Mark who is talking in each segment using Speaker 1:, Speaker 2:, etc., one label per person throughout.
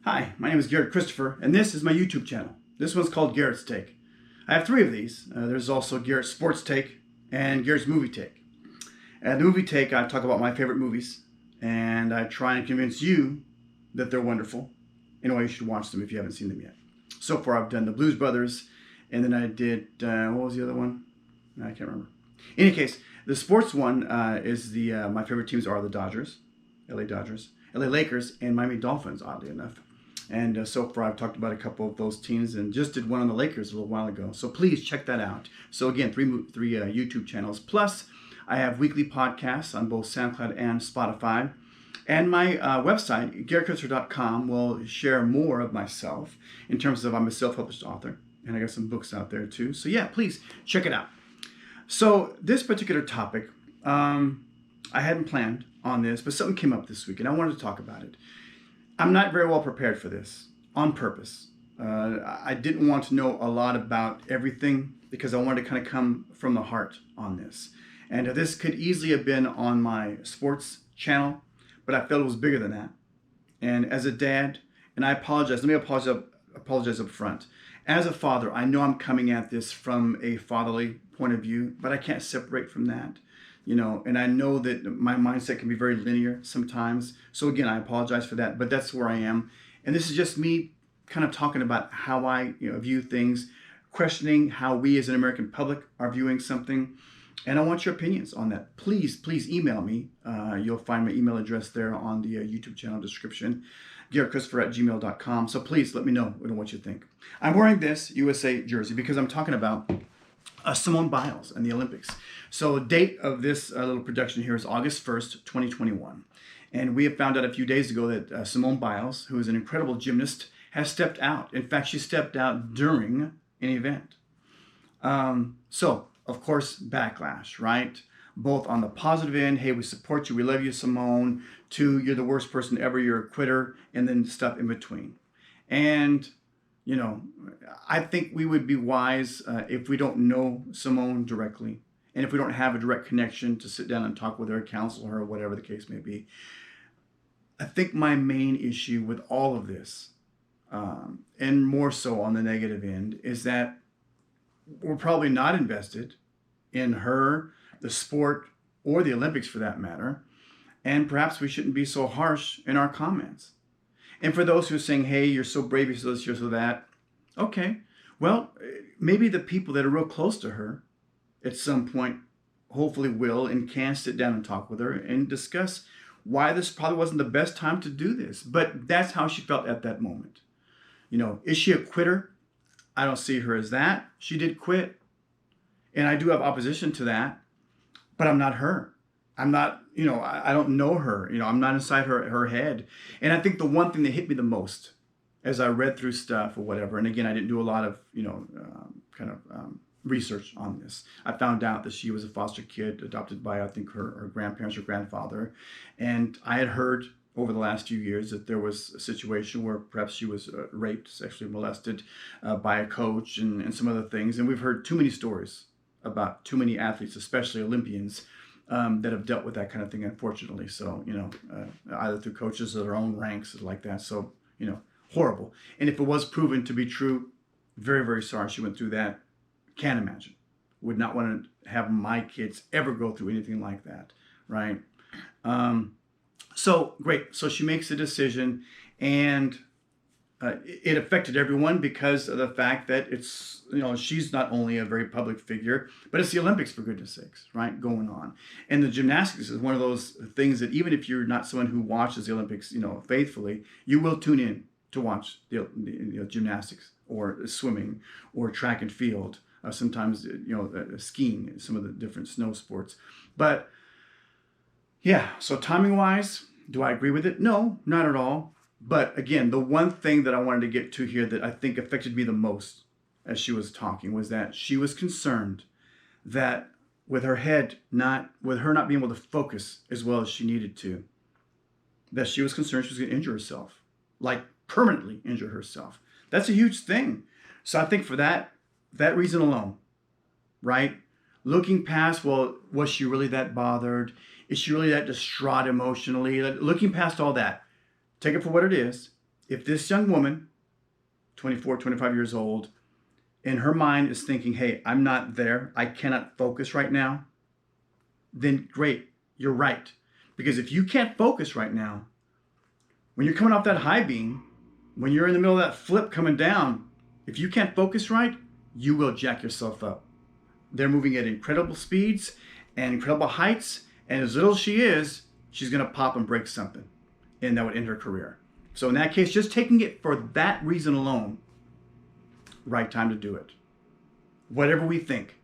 Speaker 1: Hi, my name is Garrett Christopher, and this is my YouTube channel. This one's called Garrett's Take. I have three of these. There's also Garrett's Sports Take and Garrett's Movie Take. At the Movie Take, I talk about my favorite movies, and I try and convince you that they're wonderful, and why you should watch them if you haven't seen them yet. So far, I've done the Blues Brothers, and then I did, what was the other one? I can't remember. In any case, the sports one is my favorite teams are the Dodgers, LA Dodgers, LA Lakers, and Miami Dolphins, oddly enough. And so far, I've talked about a couple of those teams and just did one on the Lakers a little while ago. So please check that out. So again, three YouTube channels. Plus, I have weekly podcasts on both Soundcloud and Spotify. And my website, GaretChristopher.com, will share more of myself in terms of I'm a self-published author. And I got some books out there too. So yeah, please check it out. So this particular topic, I hadn't planned on this, but something came up this week and I wanted to talk about it. I'm not very well prepared for this on purpose. I didn't want to know a lot about everything because I wanted to kind of come from the heart on this. And this could easily have been on my sports channel, but I felt it was bigger than that. And as a dad, and I apologize, let me apologize up front. As a father, I know I'm coming at this from a fatherly point of view, but I can't separate from that. And I know that my mindset can be very linear sometimes. So again, I apologize for that, but that's where I am. And this is just me kind of talking about how I view things, questioning how we as an American public are viewing something. And I want your opinions on that. Please email me. You'll find my email address there on the YouTube channel description, GaretChristopher@gmail.com. So please let me know what you think. I'm wearing this USA jersey because I'm talking about Simone Biles and the Olympics. So the date of this little production here is August 1st, 2021. And we have found out a few days ago that Simone Biles, who is an incredible gymnast, has stepped out. In fact, she stepped out during an event. So, of course, backlash, right? Both on the positive end, hey, we support you, we love you, Simone, to you're the worst person ever, you're a quitter, and then stuff in between. And I think we would be wise if we don't know Simone directly, and if we don't have a direct connection to sit down and talk with her, counsel her, or whatever the case may be. I think my main issue with all of this, and more so on the negative end, is that we're probably not invested in her, the sport, or the Olympics for that matter, and perhaps we shouldn't be so harsh in our comments. And for those who are saying, hey, you're so brave, you're so this, you're so that, okay, well, maybe the people that are real close to her at some point hopefully will and can sit down and talk with her and discuss why this probably wasn't the best time to do this. But that's how she felt at that moment. Is she a quitter? I don't see her as that. She did quit. And I do have opposition to that, but I'm not her. I'm not, I don't know her. I'm not inside her head. And I think the one thing that hit me the most as I read through stuff or whatever, and again, I didn't do a lot of, research on this. I found out that she was a foster kid adopted by, I think, her grandparents or grandfather. And I had heard over the last few years that there was a situation where perhaps she was raped, sexually molested by a coach and some other things. And we've heard too many stories about too many athletes, especially Olympians, that have dealt with that kind of thing, unfortunately. So, either through coaches or their own ranks like that. So, horrible. And if it was proven to be true, very, very sorry she went through that. Can't imagine. Would not want to have my kids ever go through anything like that, right? So, great. So she makes a decision, and it affected everyone because of the fact that it's, she's not only a very public figure, but it's the Olympics, for goodness sakes, right, going on. And the gymnastics is one of those things that even if you're not someone who watches the Olympics, faithfully, you will tune in to watch the gymnastics or swimming or track and field, sometimes, skiing, some of the different snow sports. But yeah, so timing-wise, do I agree with it? No, not at all. But again, the one thing that I wanted to get to here that I think affected me the most as she was talking was that she was concerned that with her not being able to focus as well as she needed to, that she was concerned she was going to injure herself, like permanently injure herself. That's a huge thing. So I think for that reason alone, right? Looking past, well, was she really that bothered? Is she really that distraught emotionally? Looking past all that, take it for what it is. if this young woman, 24, 25 years old, in her mind is thinking, hey, I'm not there, I cannot focus right now, then great, you're right. Because if you can't focus right now, when you're coming off that high beam, when you're in the middle of that flip coming down, if you can't focus right, you will jack yourself up. They're moving at incredible speeds and incredible heights, and as little as she is, she's going to pop and break something, and that would end her career. So in that case, just taking it for that reason alone, right time to do it. Whatever we think,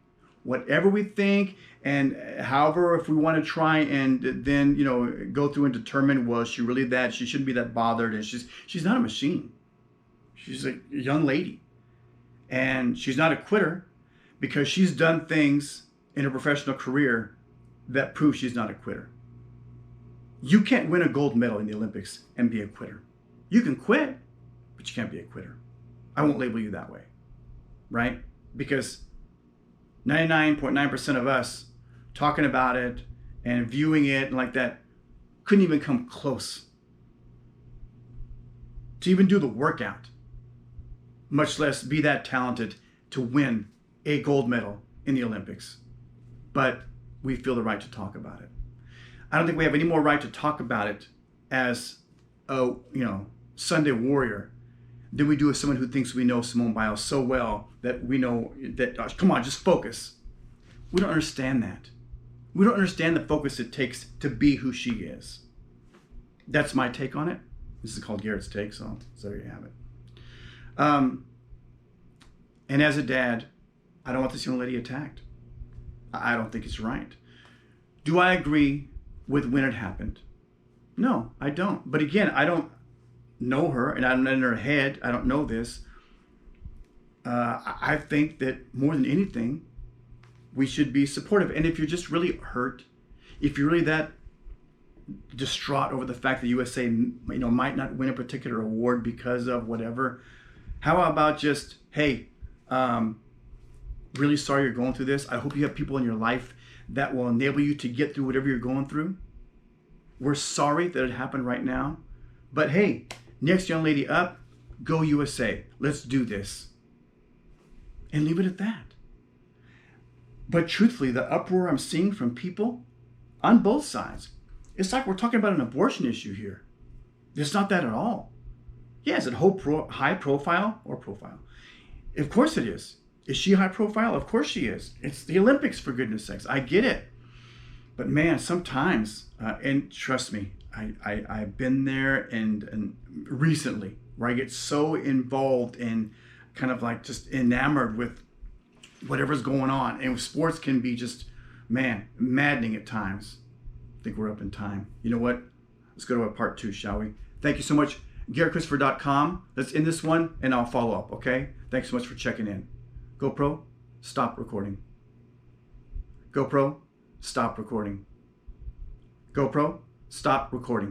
Speaker 1: and however, if we want to try and then, go through and determine, was she really that? She shouldn't be that bothered, and she's not a machine. She's a young lady, and she's not a quitter because she's done things in her professional career that prove she's not a quitter. You can't win a gold medal in the Olympics and be a quitter. You can quit, but you can't be a quitter. I won't label you that way, right? Because 99.9% of us talking about it and viewing it like that couldn't even come close to even do the workout, much less be that talented to win a gold medal in the Olympics. But we feel the right to talk about it. I don't think we have any more right to talk about it as a Sunday warrior than we do as someone who thinks we know Simone Biles so well that we know that, come on, just focus. We don't understand that. We don't understand the focus it takes to be who she is. That's my take on it. This is called Garet's Take, so there you have it. And as a dad, I don't want this young lady attacked. I don't think it's right. Do I agree with when it happened? No, I don't. But again, I don't know her, and I'm not in her head. I don't know this. I think that more than anything, we should be supportive. And if you're just really hurt, if you're really that distraught over the fact that USA, might not win a particular award because of whatever, how about just, hey, really sorry you're going through this. I hope you have people in your life that will enable you to get through whatever you're going through. We're sorry that it happened right now. But hey, next young lady up, go USA. Let's do this. And leave it at that. But truthfully, the uproar I'm seeing from people on both sides, it's like we're talking about an abortion issue here. It's not that at all. Yeah, is it high profile or profile? Of course it is. Is she high profile? Of course she is. It's the Olympics, for goodness sakes. I get it. But man, sometimes, and trust me, I've been there and recently, where I get so involved and kind of like just enamored with whatever's going on. And sports can be just, maddening at times. I think we're up in time. You know what? Let's go to a part 2, shall we? Thank you so much. GaretChristopher.com. Let's end this one and I'll follow up, okay? Thanks so much for checking in. GoPro, stop recording. GoPro, stop recording. GoPro, stop recording.